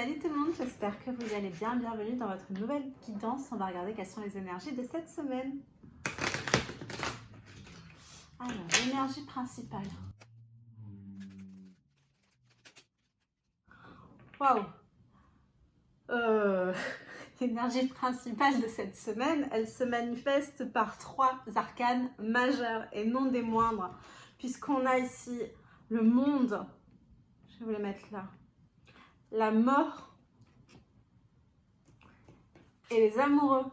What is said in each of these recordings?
Salut tout le monde, j'espère que vous allez bien. Bienvenue dans votre nouvelle guidance. On va regarder quelles sont les énergies de cette semaine. Alors, l'énergie principale. Waouh! L'énergie principale de cette semaine, elle se manifeste par 3 arcanes majeurs et non des moindres, puisqu'on a ici le monde, je vais vous les mettre là, la mort et les amoureux.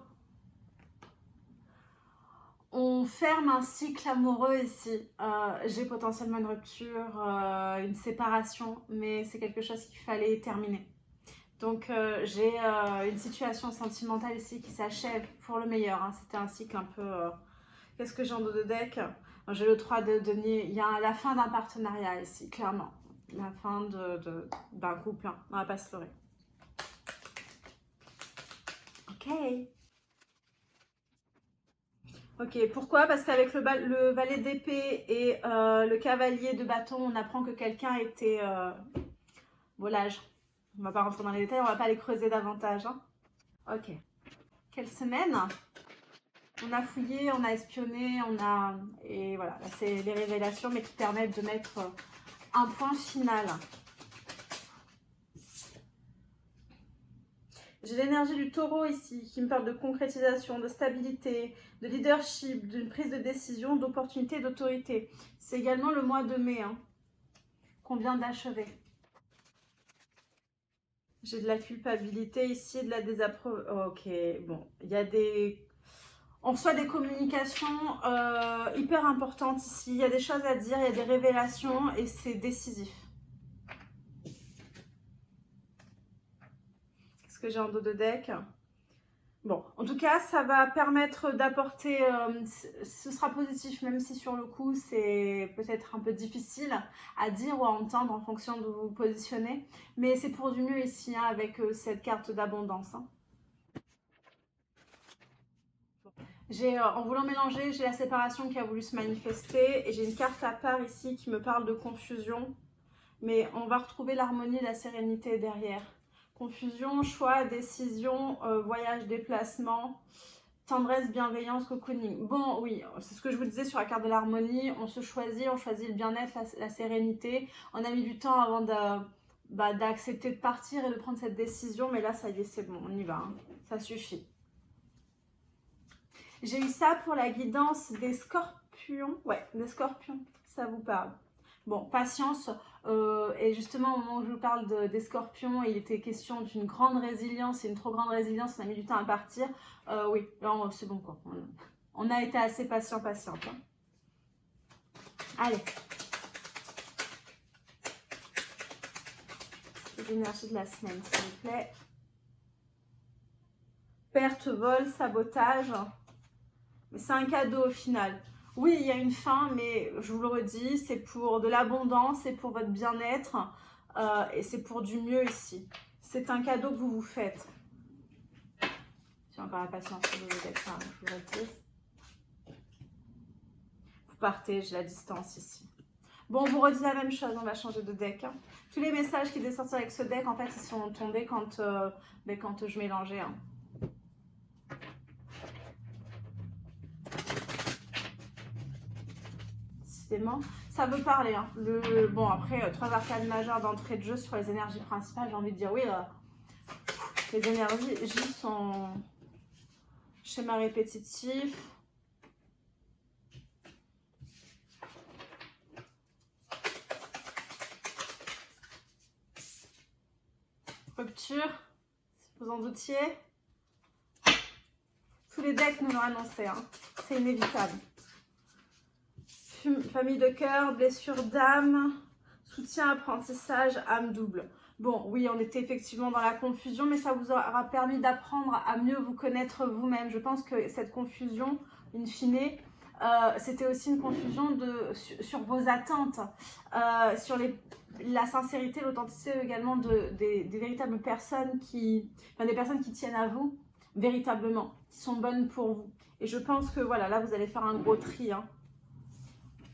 On ferme un cycle amoureux ici. J'ai potentiellement une rupture, une séparation, mais c'est quelque chose qu'il fallait terminer. Donc j'ai une situation sentimentale ici qui s'achève pour le meilleur. Hein. C'était un cycle un peu... Qu'est-ce que j'ai en dos de deck? J'ai le 3 de denier. Il y a la fin d'un partenariat ici, clairement. La fin d'un couple. Hein. On va pas se leurrer. Ok, pourquoi? Parce qu'avec le valet d'épée et le cavalier de bâton, on apprend que quelqu'un était volage. On va pas rentrer dans les détails, on va pas les creuser davantage. Hein. Ok. Quelle semaine? On a fouillé, on a espionné, et voilà, c'est les révélations, mais qui permettent de mettre un point final. J'ai l'énergie du taureau ici, qui me parle de concrétisation, de stabilité, de leadership, d'une prise de décision, d'opportunité, d'autorité. C'est également le mois de mai hein, qu'on vient d'achever. J'ai de la culpabilité ici, de la désapprobation. Ok, bon, il y a des... On reçoit des communications hyper importantes ici. Il y a des choses à dire, il y a des révélations et c'est décisif. Qu'est-ce que j'ai en dos de deck? Bon, en tout cas, ça va permettre d'apporter, ce sera positif, même si sur le coup, c'est peut-être un peu difficile à dire ou à entendre en fonction de où vous vous positionnez. Mais c'est pour du mieux ici, hein, avec cette carte d'abondance. Hein. En voulant mélanger, j'ai la séparation qui a voulu se manifester et j'ai une carte à part ici qui me parle de confusion. Mais on va retrouver l'harmonie et la sérénité derrière. Confusion, choix, décision, voyage, déplacement, tendresse, bienveillance, cocooning. Bon, oui, c'est ce que je vous disais sur la carte de l'harmonie. On se choisit, on choisit le bien-être, la sérénité. On a mis du temps avant d'accepter de partir et de prendre cette décision. Mais là, ça y est, c'est bon, on y va. Hein. Ça suffit. J'ai eu ça pour la guidance des scorpions. Ouais, des scorpions, ça vous parle. Bon, patience, et justement au moment où je vous parle des scorpions, il était question d'une grande résilience, et une trop grande résilience, on a mis du temps à partir. Oui, là c'est bon quoi, on a été assez patiente. Hein. Allez. C'est l'énergie de la semaine, s'il vous plaît. Perte, vol, sabotage, mais c'est un cadeau au final. Oui, il y a une fin, mais je vous le redis, c'est pour de l'abondance, c'est pour votre bien-être et c'est pour du mieux ici. C'est un cadeau que vous vous faites. J'ai encore la patience de vous dire ça, je vous le dis. Vous partez, j'ai la distance ici. Bon, on vous redit la même chose, on va changer de deck. Hein. Tous les messages qui étaient sortis avec ce deck, en fait, ils sont tombés quand je mélangeais. Hein. Ça veut parler. Hein. Bon, après, 3 arcanes majeures d'entrée de jeu sur les énergies principales, j'ai envie de dire oui, les énergies sont schéma répétitif. Rupture, si vous en doutiez. Tous les decks nous l'ont annoncé, hein. C'est inévitable. Famille de cœur, blessure d'âme, soutien, apprentissage, âme double. Bon, oui, on était effectivement dans la confusion, mais ça vous aura permis d'apprendre à mieux vous connaître vous-même. Je pense que cette confusion, in fine, c'était aussi une confusion sur vos attentes, sur la sincérité, l'authenticité également des véritables personnes des personnes qui tiennent à vous, véritablement, qui sont bonnes pour vous. Et je pense que voilà, là, vous allez faire un gros tri, hein.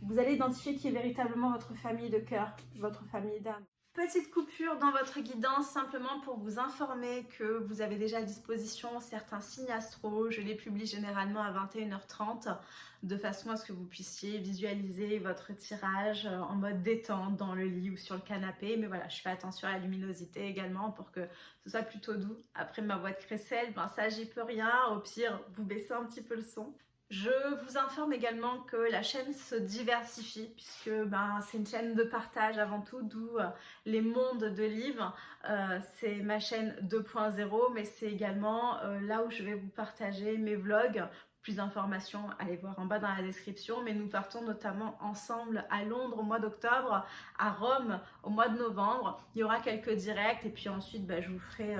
Vous allez identifier qui est véritablement votre famille de cœur, votre famille d'âme. Petite coupure dans votre guidance, simplement pour vous informer que vous avez déjà à disposition certains signes astro. Je les publie généralement à 21h30 de façon à ce que vous puissiez visualiser votre tirage en mode détente dans le lit ou sur le canapé. Mais voilà, je fais attention à la luminosité également pour que ce soit plutôt doux. Après ma voix de crécelle, ben ça j'y peux rien. Au pire, vous baissez un petit peu le son. Je vous informe également que la chaîne se diversifie puisque c'est une chaîne de partage avant tout, d'où les mondes de livres. C'est ma chaîne 2.0, mais c'est également là où je vais vous partager mes vlogs. Plus d'informations, allez voir en bas dans la description. Mais nous partons notamment ensemble à Londres au mois d'octobre, à Rome au mois de novembre. Il y aura quelques directs et puis ensuite je vous ferai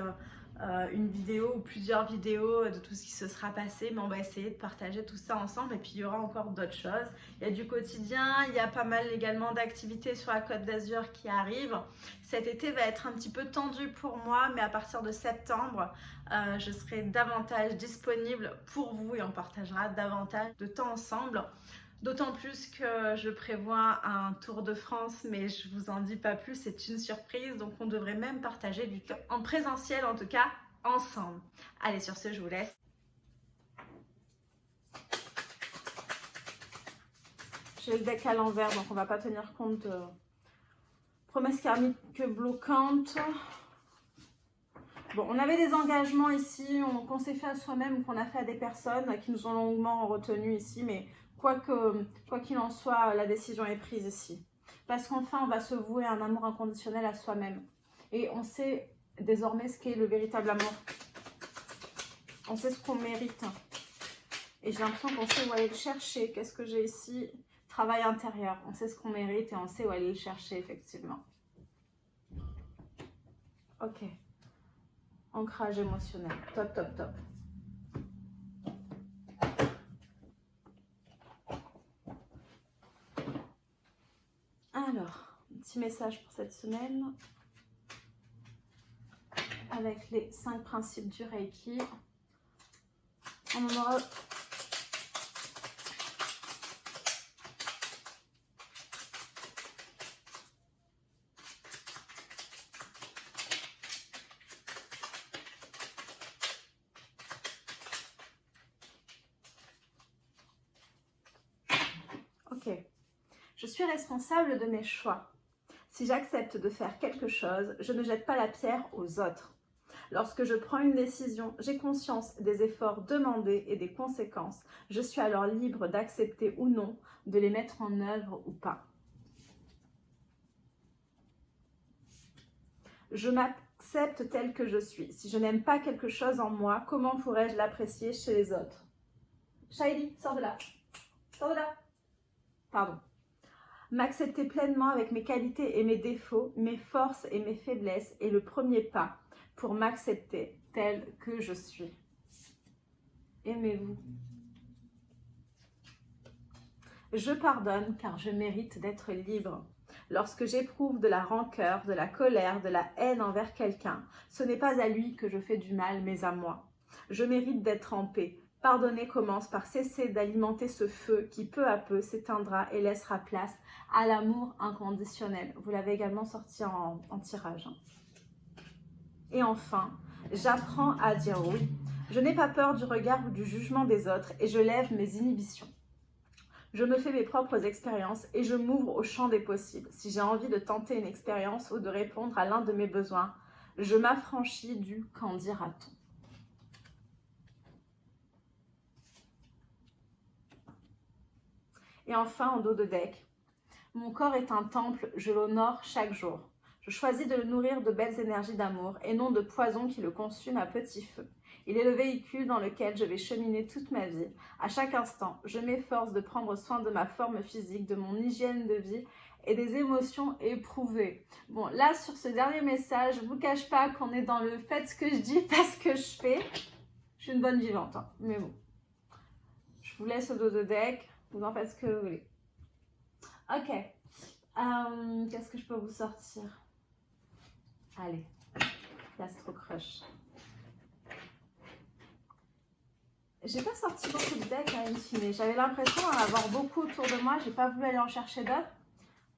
une vidéo ou plusieurs vidéos de tout ce qui se sera passé, mais on va essayer de partager tout ça ensemble. Et puis il y aura encore d'autres choses, il y a du quotidien, il y a pas mal également d'activités sur la Côte d'Azur qui arrivent. Cet été va être un petit peu tendu pour moi, mais à partir de septembre je serai davantage disponible pour vous et on partagera davantage de temps ensemble. D'autant plus que je prévois un tour de France, mais je vous en dis pas plus, c'est une surprise. Donc on devrait même partager du temps en présentiel, en tout cas ensemble. Allez, sur ce, je vous laisse. J'ai le deck à l'envers, donc on va pas tenir compte de promesses karmiques bloquantes. Bon, on avait des engagements ici qu'on s'est fait à soi-même ou qu'on a fait à des personnes qui nous ont longuement retenus ici, mais quoi qu'il en soit, la décision est prise ici. Parce qu'enfin, on va se vouer à un amour inconditionnel à soi-même. Et on sait désormais ce qu'est le véritable amour. On sait ce qu'on mérite. Et j'ai l'impression qu'on sait où aller le chercher. Qu'est-ce que j'ai ici? Travail intérieur. On sait ce qu'on mérite et on sait où aller le chercher, effectivement. Ok. Ancrage émotionnel. Top, top, top. Alors, un petit message pour cette semaine avec les 5 principes du Reiki. On en aura... Ok. Je suis responsable de mes choix. Si j'accepte de faire quelque chose, je ne jette pas la pierre aux autres. Lorsque je prends une décision, j'ai conscience des efforts demandés et des conséquences. Je suis alors libre d'accepter ou non de les mettre en œuvre ou pas. Je m'accepte tel que je suis. Si je n'aime pas quelque chose en moi, comment pourrais-je l'apprécier chez les autres? Shaili, sors de là. Sors de là. Pardon. M'accepter pleinement avec mes qualités et mes défauts, mes forces et mes faiblesses est le premier pas pour m'accepter tel que je suis. Aimez-vous. Je pardonne car je mérite d'être libre. Lorsque j'éprouve de la rancœur, de la colère, de la haine envers quelqu'un, ce n'est pas à lui que je fais du mal, mais à moi. Je mérite d'être en paix. Pardonner commence par cesser d'alimenter ce feu qui peu à peu s'éteindra et laissera place à l'amour inconditionnel. Vous l'avez également sorti en tirage. Et enfin, j'apprends à dire oui. Je n'ai pas peur du regard ou du jugement des autres et je lève mes inhibitions. Je me fais mes propres expériences et je m'ouvre au champ des possibles. Si j'ai envie de tenter une expérience ou de répondre à l'un de mes besoins, je m'affranchis du « qu'en dira-t-on ». Et enfin, en dos de deck, mon corps est un temple, je l'honore chaque jour. Je choisis de le nourrir de belles énergies d'amour et non de poison qui le consume à petit feu. Il est le véhicule dans lequel je vais cheminer toute ma vie. À chaque instant, je m'efforce de prendre soin de ma forme physique, de mon hygiène de vie et des émotions éprouvées. Bon, là, sur ce dernier message, je ne vous cache pas qu'on est dans le faites ce que je dis, pas ce que je fais. Je suis une bonne vivante, hein, mais bon. Je vous laisse au dos de deck. Vous en faites ce que vous voulez. Ok. Qu'est-ce que je peux vous sortir? Allez. L'Astro Crush. J'ai pas sorti beaucoup de decks à in fine. J'avais l'impression d'en avoir beaucoup autour de moi. J'ai pas voulu aller en chercher d'autres.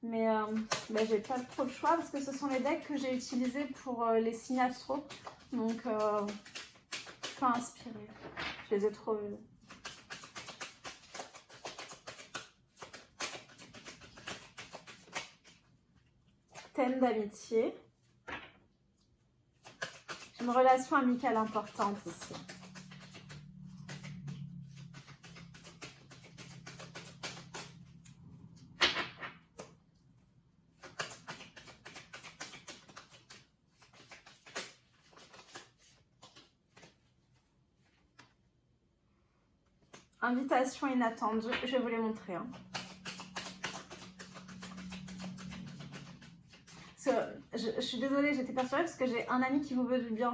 Mais j'ai pas trop le choix parce que ce sont les decks que j'ai utilisés pour les signes astro. Donc, pas inspirée. Je les ai trop vus. Thème d'amitié. J'ai une relation amicale importante ici. Invitation inattendue, je vais vous les montrer. Hein. Je suis désolée, j'étais perturbée parce que j'ai un ami qui vous veut du bien.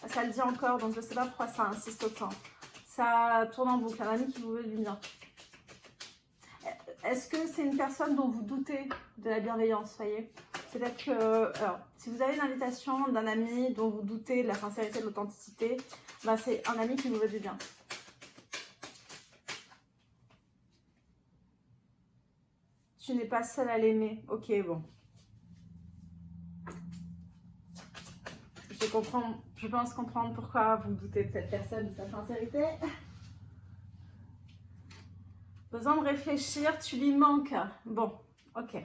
Ça le dit encore, donc je ne sais pas pourquoi ça insiste autant. Ça tourne en boucle, un ami qui vous veut du bien. Est-ce que c'est une personne dont vous doutez de la bienveillance, voyez? Peut-être que, alors, si vous avez une invitation d'un ami dont vous doutez de la sincérité, de l'authenticité, bah, c'est un ami qui vous veut du bien. Tu n'es pas seule à l'aimer. Ok, bon. Je pense comprendre pourquoi vous doutez de cette personne, de sa sincérité. Besoin de réfléchir, tu lui manques. Bon, ok.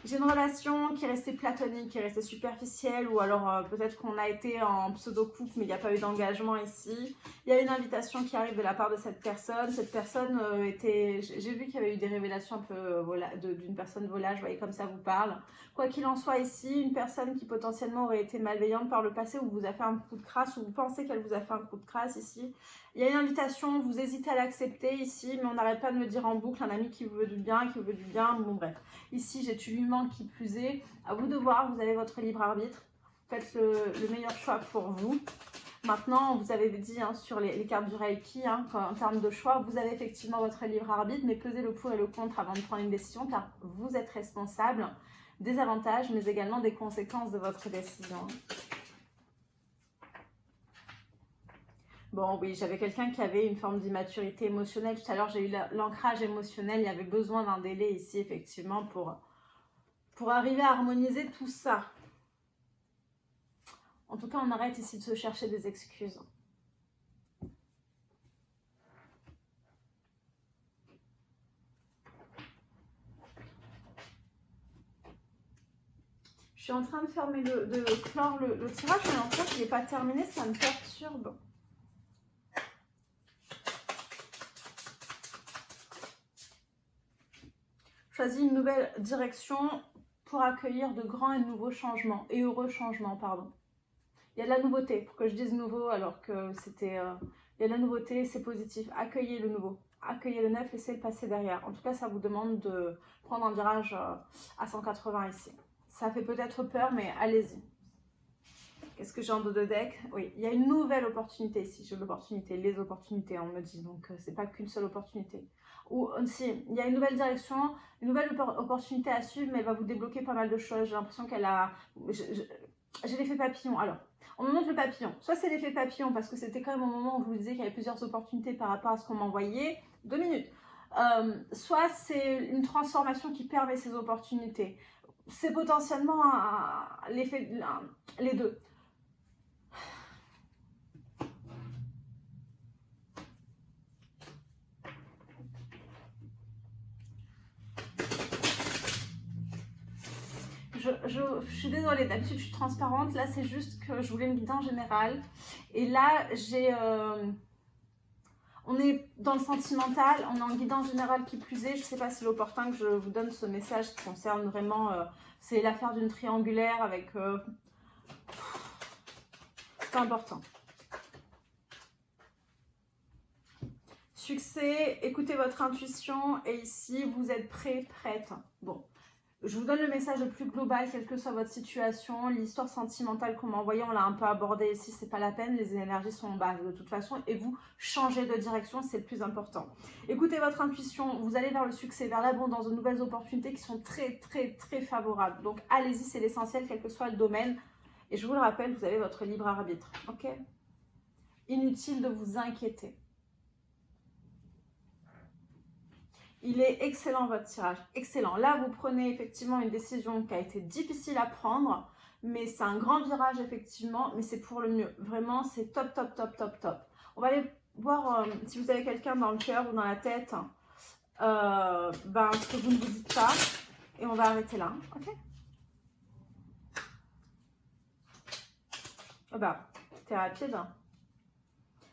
J'ai une relation qui est restée platonique, qui est restée superficielle, ou alors peut-être qu'on a été en pseudo-couple, mais il n'y a pas eu d'engagement ici. Il y a une invitation qui arrive de la part de cette personne. Cette personne était... J'ai vu qu'il y avait eu des révélations un peu d'une personne volage, vous voyez, comme ça vous parle. Quoi qu'il en soit ici, une personne qui potentiellement aurait été malveillante par le passé, ou vous a fait un coup de crasse, ou vous pensez qu'elle vous a fait un coup de crasse ici. Il y a une invitation, vous hésitez à l'accepter ici, mais on n'arrête pas de me dire en boucle, un ami qui vous veut du bien, bon bref. Ici, j'ai tu lui manques qui plus est. À vous de voir, vous avez votre libre arbitre. Faites le meilleur choix pour vous. Maintenant, vous avez dit hein, sur les cartes du Reiki, hein, en termes de choix, vous avez effectivement votre libre arbitre, mais pesez le pour et le contre avant de prendre une décision, car vous êtes responsable des avantages, mais également des conséquences de votre décision. Bon, oui, j'avais quelqu'un qui avait une forme d'immaturité émotionnelle. Tout à l'heure, j'ai eu l'ancrage émotionnel. Il y avait besoin d'un délai ici, effectivement, pour arriver à harmoniser tout ça. En tout cas, on arrête ici de se chercher des excuses. Je suis en train de fermer, de clore le tirage, mais en fait, il n'est pas terminé, ça me perturbe. Choisis une nouvelle direction pour accueillir de grands et nouveaux changements, et heureux changements, pardon. Il y a de la nouveauté, pour que je dise nouveau alors que c'était... il y a de la nouveauté, c'est positif. Accueillez le nouveau, accueillez le neuf, laissez le passer derrière. En tout cas, ça vous demande de prendre un virage à 180 ici. Ça fait peut-être peur, mais allez-y. Qu'est-ce que j'ai en dos de deck? Oui, il y a une nouvelle opportunité ici. J'ai l'opportunité, les opportunités, on me dit. Donc, c'est pas qu'une seule opportunité. Ou si, il y a une nouvelle direction, une nouvelle opportunité à suivre, mais elle va vous débloquer pas mal de choses. J'ai l'impression qu'elle a... J'ai l'effet papillon. Alors, on me montre le papillon. Soit c'est l'effet papillon, parce que c'était quand même au moment où je vous disais qu'il y avait plusieurs opportunités par rapport à ce qu'on m'envoyait. 2 minutes. Soit c'est une transformation qui permet ces opportunités. C'est potentiellement l'effet, les deux. Je suis désolée, d'habitude je suis transparente, là c'est juste que je voulais une guide en général. Et là j'ai... on est dans le sentimental, on est en guide en général qui plus est. Je ne sais pas si c'est l'opportun que je vous donne ce message qui concerne vraiment... c'est l'affaire d'une triangulaire avec... c'est important. Succès, écoutez votre intuition et ici vous êtes prêt, prête. Bon. Je vous donne le message le plus global, quelle que soit votre situation. L'histoire sentimentale qu'on m'a envoyée, on l'a un peu abordée ici, c'est pas la peine. Les énergies sont en bas de toute façon. Et vous, changez de direction, c'est le plus important. Écoutez votre intuition, vous allez vers le succès, vers l'abondance, de nouvelles opportunités qui sont très, très, très favorables. Donc, allez-y, c'est l'essentiel, quel que soit le domaine. Et je vous le rappelle, vous avez votre libre arbitre. Ok? Inutile de vous inquiéter. Il est excellent votre tirage, excellent. Là, vous prenez effectivement une décision qui a été difficile à prendre, mais c'est un grand virage effectivement, mais c'est pour le mieux. Vraiment, c'est top, top, top, top, top. On va aller voir si vous avez quelqu'un dans le cœur ou dans la tête, ce que vous ne vous dites pas. Et on va arrêter là, ok? T'es rapide.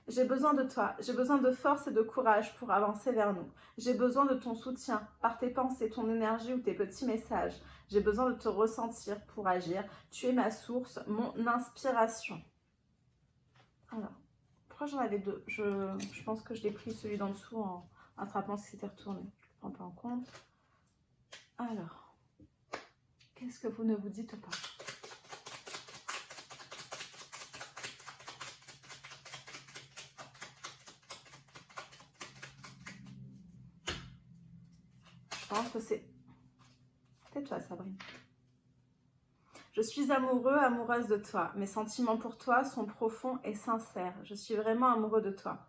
J'ai besoin de toi, j'ai besoin de force et de courage pour avancer vers nous. J'ai besoin de ton soutien par tes pensées, ton énergie ou tes petits messages. J'ai besoin de te ressentir pour agir. Tu es ma source, mon inspiration. Alors, pourquoi j'en avais deux? Je pense que je l'ai pris celui d'en dessous en attrapant ce qui s'était retourné. Je ne prends pas en compte. Alors, qu'est-ce que vous ne vous dites pas? Je pense que c'est... Tais-toi, Sabrine. Je suis amoureux, amoureuse de toi. Mes sentiments pour toi sont profonds et sincères. Je suis vraiment amoureux de toi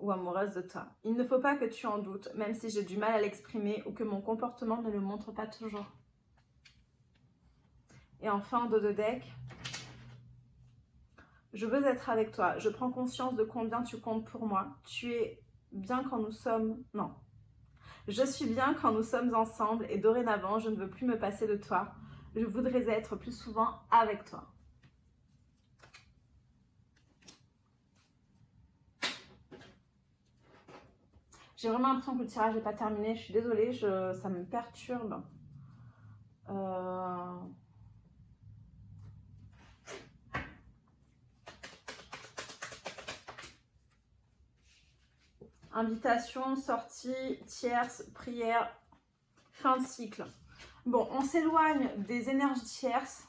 ou amoureuse de toi. Il ne faut pas que tu en doutes, même si j'ai du mal à l'exprimer ou que mon comportement ne le montre pas toujours. Et enfin, en dos de deck, je veux être avec toi. Je prends conscience de combien tu comptes pour moi. Tu es bien quand nous sommes... Non. Je suis bien quand nous sommes ensemble et dorénavant, je ne veux plus me passer de toi. Je voudrais être plus souvent avec toi. J'ai vraiment l'impression que le tirage n'est pas terminé. Je suis désolée, ça me perturbe. Invitation, sortie, tierce, prière, fin de cycle. Bon, on s'éloigne des énergies tierces.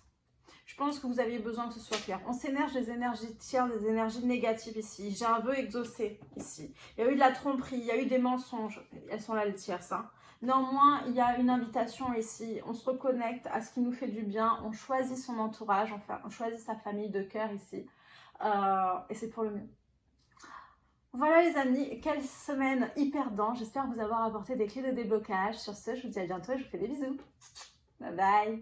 Je pense que vous aviez besoin que ce soit clair. On s'énerge des énergies tierces, des énergies négatives ici. J'ai un vœu exaucé ici. Il y a eu de la tromperie, il y a eu des mensonges. Elles sont là les tierces. Hein. Néanmoins, il y a une invitation ici. On se reconnecte à ce qui nous fait du bien. On choisit son entourage, enfin, on choisit sa famille de cœur ici. Et c'est pour le mieux. Voilà les amis, quelle semaine hyper dense. J'espère vous avoir apporté des clés de déblocage. Sur ce, je vous dis à bientôt et je vous fais des bisous. Bye bye.